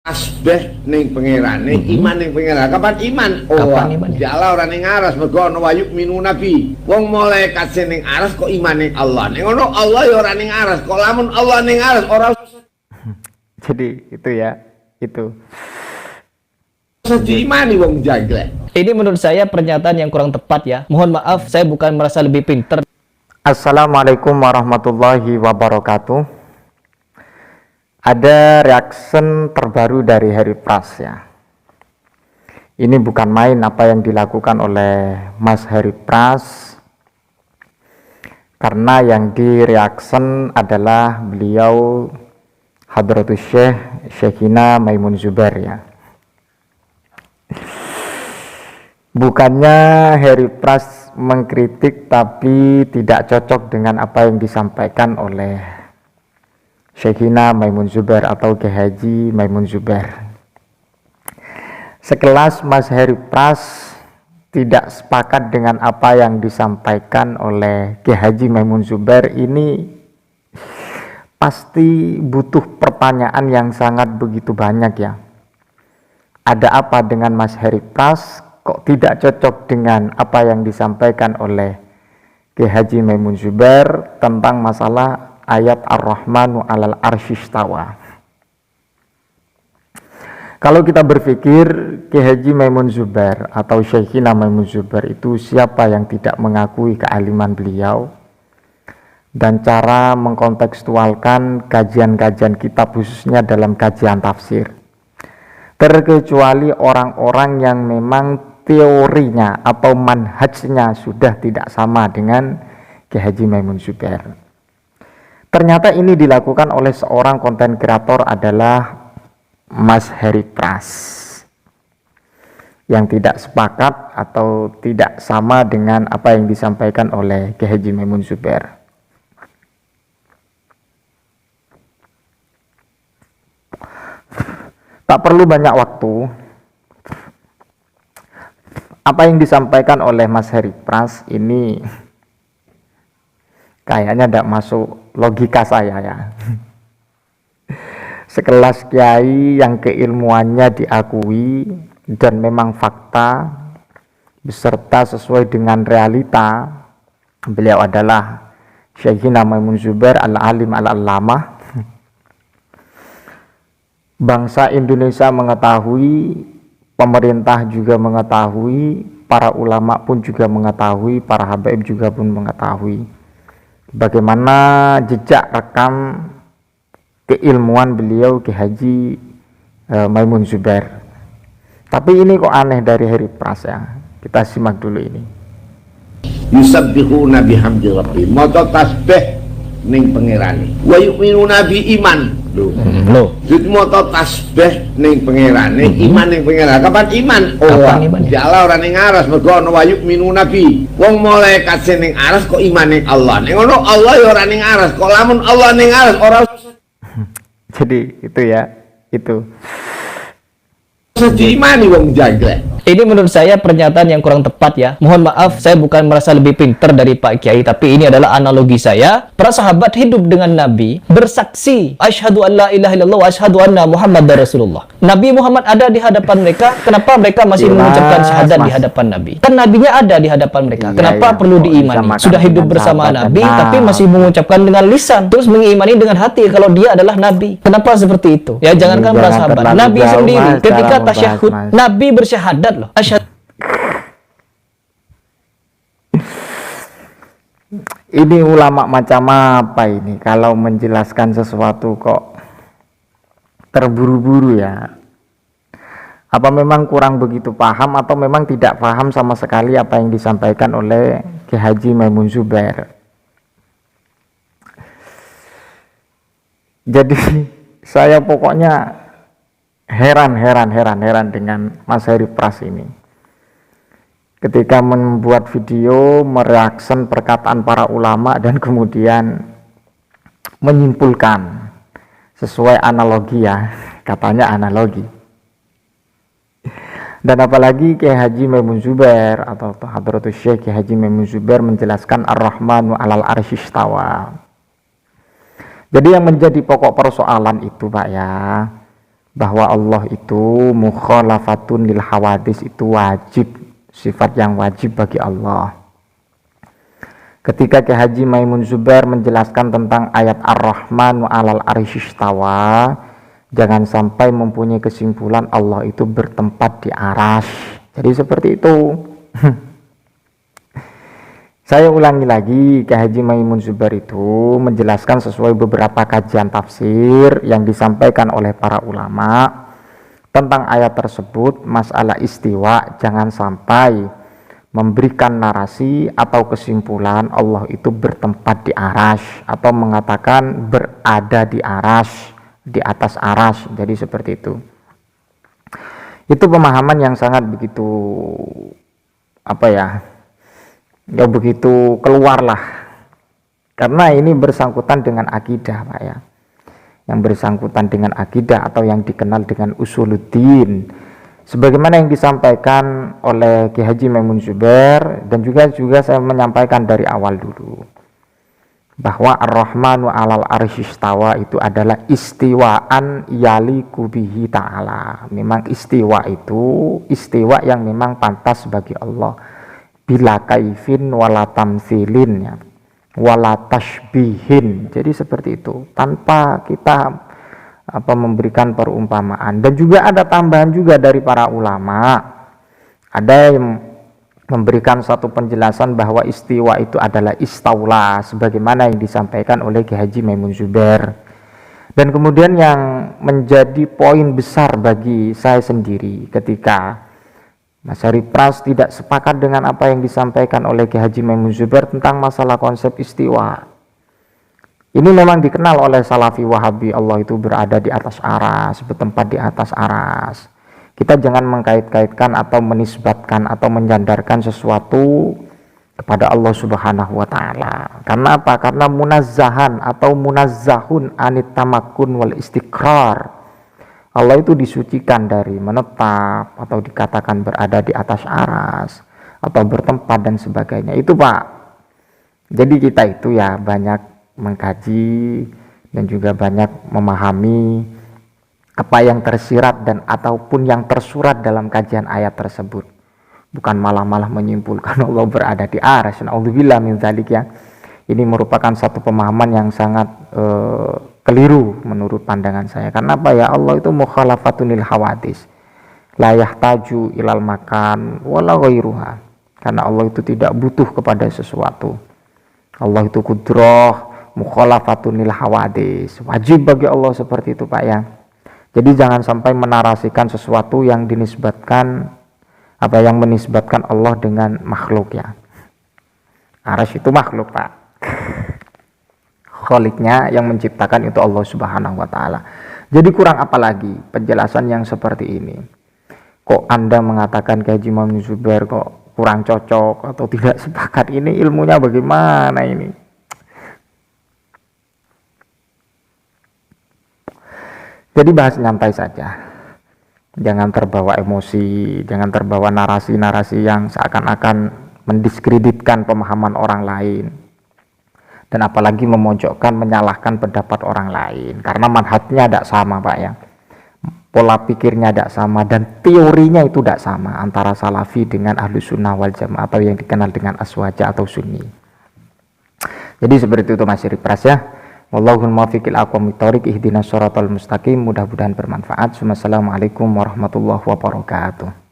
Tasbih ning pangerane, iman ning pangeran. Kapan iman? Oh, jala ora ning aras mergo ana wayuk minu nabi. Wong malaikat sing ning aras kok iman ning Allah. Ning ngono Allah ya ora ning aras. Kok lamun Allah ning aras ora jadi itu ya, itu. Diimani wong jagle. Ini menurut saya pernyataan yang kurang tepat ya. Mohon maaf, saya bukan merasa lebih pinter. Assalamualaikum warahmatullahi wabarakatuh. Ada reaction terbaru dari Harry Pras ya. Ini bukan main apa yang dilakukan oleh Mas Harry Pras, karena yang di reaction adalah beliau Hadratus Syekh Syekhina Maimun Zubair ya. Bukannya Harry Pras mengkritik, tapi tidak cocok dengan apa yang disampaikan oleh Syekhina Maimun Zubair atau Kiai Haji Maimun Zubair. Sekelas Mas Harry Pras tidak sepakat dengan apa yang disampaikan oleh Kiai Haji Maimun Zubair, ini pasti butuh pertanyaan yang sangat begitu banyak ya. Ada apa dengan Mas Harry Pras kok tidak cocok dengan apa yang disampaikan oleh Kiai Haji Maimun Zubair tentang masalah ayat Ar-Rahmanu 'alal arsyistawa. Kalau kita berpikir Kiai Haji Maimun Zubair atau Syekhina Maimun Zubair itu siapa yang tidak mengakui kealiman beliau, dan cara mengkontekstualkan kajian-kajian kitab khususnya dalam kajian tafsir, terkecuali orang-orang yang memang teorinya atau manhajnya sudah tidak sama dengan Kiai Haji Maimun Zubair. Ternyata ini dilakukan oleh seorang konten kreator adalah Mas Harry Pras, yang tidak sepakat atau tidak sama dengan apa yang disampaikan oleh Kiai Haji Maimun Zubair. Tak perlu banyak waktu, apa yang disampaikan oleh Mas Harry Pras ini kayaknya tidak masuk logika saya ya. Sekelas kiai yang keilmuannya diakui dan memang fakta beserta sesuai dengan realita, beliau adalah Syekhina Maimun Zubair al-alim al-allamah. Bangsa Indonesia mengetahui, pemerintah juga mengetahui, para ulama pun juga mengetahui, para habaib juga pun mengetahui bagaimana jejak rekam keilmuan beliau Kiai Haji Maimun Zubair. Tapi ini kok aneh dari Harry Pras ya. Kita simak dulu ini. Yusabbihuna bihamdi rabbihim, maca tasbih ning pangerane. Wa yu'minuna bi iman. Lho. Jadi maca tasbih ning pangerane, iman ning pangeran. Kapan iman? Oh, jala ora ning aras mergo ana wayuk minu nabi. Wong malaikat sing ning aras kok iman ning Allah. Ning ngono Allah ya ora ning aras. Kok lamun Allah ning aras ora. Jadi itu ya, itu. Diimani wong jagle. Ini menurut saya pernyataan yang kurang tepat ya. Mohon maaf, saya bukan merasa lebih pinter dari Pak Kiai, tapi ini adalah analogi saya. Para sahabat hidup dengan Nabi, bersaksi asyhadu an la ilaha illallah wa asyhadu anna Muhammadar Rasulullah. Nabi Muhammad ada di hadapan mereka, kenapa mereka masih mengucapkan syahadat di hadapan Nabi? Kan nabinya ada di hadapan mereka. Kenapa perlu diimani? Sudah hidup bersama Nabi tapi masih mengucapkan dengan lisan, terus mengimani dengan hati kalau dia adalah Nabi. Kenapa seperti itu? Ya jangankan para sahabat, Nabi sendiri ketika tasyahud, Nabi bersyahadat loh. Ini ulama macam apa ini kalau menjelaskan sesuatu kok terburu-buru ya? Apa memang kurang begitu paham atau memang tidak paham sama sekali apa yang disampaikan oleh Kiai Haji Maimun Zubair? Jadi saya pokoknya heran dengan Mas Harry Pras ini. Ketika membuat video mereaksi perkataan para ulama dan kemudian menyimpulkan sesuai analogi ya, katanya analogi. Dan apalagi Kiai Haji Maimun Zubair atau Hadratus Syekh Kiai Haji Maimun Zubair menjelaskan Ar-Rahmanu 'alal arsyistawa. Jadi yang menjadi pokok persoalan itu Pak ya, bahwa Allah itu mukhalafatun lil hawadis, itu wajib, sifat yang wajib bagi Allah. Ketika Ki Haji Maimun Zubair menjelaskan tentang ayat Ar-Rahmanu 'alal 'arsy istawa, jangan sampai mempunyai kesimpulan Allah itu bertempat di arasy. Jadi seperti itu. Saya ulangi lagi, Ki Haji Maimun Zubair itu menjelaskan sesuai beberapa kajian tafsir yang disampaikan oleh para ulama tentang ayat tersebut, masalah istiwa, jangan sampai memberikan narasi atau kesimpulan Allah itu bertempat di arasy atau mengatakan berada di arasy, di atas arasy. Jadi seperti itu. Itu pemahaman yang sangat begitu begitu keluarlah, karena ini bersangkutan dengan akidah, Pak ya, yang bersangkutan dengan akidah atau yang dikenal dengan usuluddin, sebagaimana yang disampaikan oleh Ki Haji Maimun Zubair, dan juga saya menyampaikan dari awal dulu bahwa Ar-Rahmanu 'alal 'arsy istawa itu adalah istiwaan yaliku bihi ta'ala. Memang istiwa itu istiwa yang memang pantas bagi Allah, bila kaifin wala tamtsilin, ya, wala tashbihin. Jadi seperti itu, tanpa kita memberikan perumpamaan. Dan juga ada tambahan juga dari para ulama, ada yang memberikan satu penjelasan bahwa istiwa itu adalah istaula, sebagaimana yang disampaikan oleh Ki Haji Maimun Zubair. Dan kemudian yang menjadi poin besar bagi saya sendiri ketika Mas Syarif Pras tidak sepakat dengan apa yang disampaikan oleh Ki Haji Maimun Zubair tentang masalah konsep istiwa. Ini memang dikenal oleh Salafi Wahabi, Allah itu berada di atas aras, bertempat di atas aras. Kita jangan mengkait-kaitkan atau menisbatkan atau menyandarkan sesuatu kepada Allah Subhanahu wa Ta'ala. Karena apa? Karena munazzahan atau munazzahun anit tamakkun wal istiqrar. Allah itu disucikan dari menetap atau dikatakan berada di atas aras atau bertempat dan sebagainya. Itu Pak. Jadi kita itu ya banyak mengkaji dan juga banyak memahami apa yang tersirat dan ataupun yang tersurat dalam kajian ayat tersebut. Bukan malah menyimpulkan Allah berada di aras. Na'udzubillah min dzalik, ya. Ini merupakan satu pemahaman yang sangat keliru menurut pandangan saya. Karena apa ya, Allah itu mukhalafatunil hawadis, la yahtaju ilal makan wala ghairuha. Karena Allah itu tidak butuh kepada sesuatu. Allah itu kudrah mukhalafatunil hawadis. Wajib bagi Allah seperti itu Pak ya. Jadi jangan sampai menarasikan sesuatu yang dinisbatkan yang menisbatkan Allah dengan makhluk ya. Arsy itu makhluk Pak. Kholiknya yang menciptakan itu Allah Subhanahu wa Ta'ala. Jadi kurang apa lagi penjelasan yang seperti ini? Kok Anda mengatakan Ki Haji Maimun Zubair kok kurang cocok atau tidak sepakat? Ini ilmunya bagaimana ini? Jadi bahas nyantai saja, jangan terbawa emosi, jangan terbawa narasi-narasi yang seakan-akan mendiskreditkan pemahaman orang lain, dan apalagi memojokkan, menyalahkan pendapat orang lain, karena manhajnya tidak sama Pak ya, pola pikirnya tidak sama, dan teorinya itu tidak sama antara Salafi dengan Ahlus Sunnah wal Jamaah atau yang dikenal dengan Aswaja atau Sunni. Jadi seperti itu Mas Syarif Pras ya. Wallahul muwaffiq ila aqwamit thoriq, ihdinas shiratal mustaqim. Mudah-mudahan bermanfaat. Wassalamualaikum warahmatullahi wabarakatuh.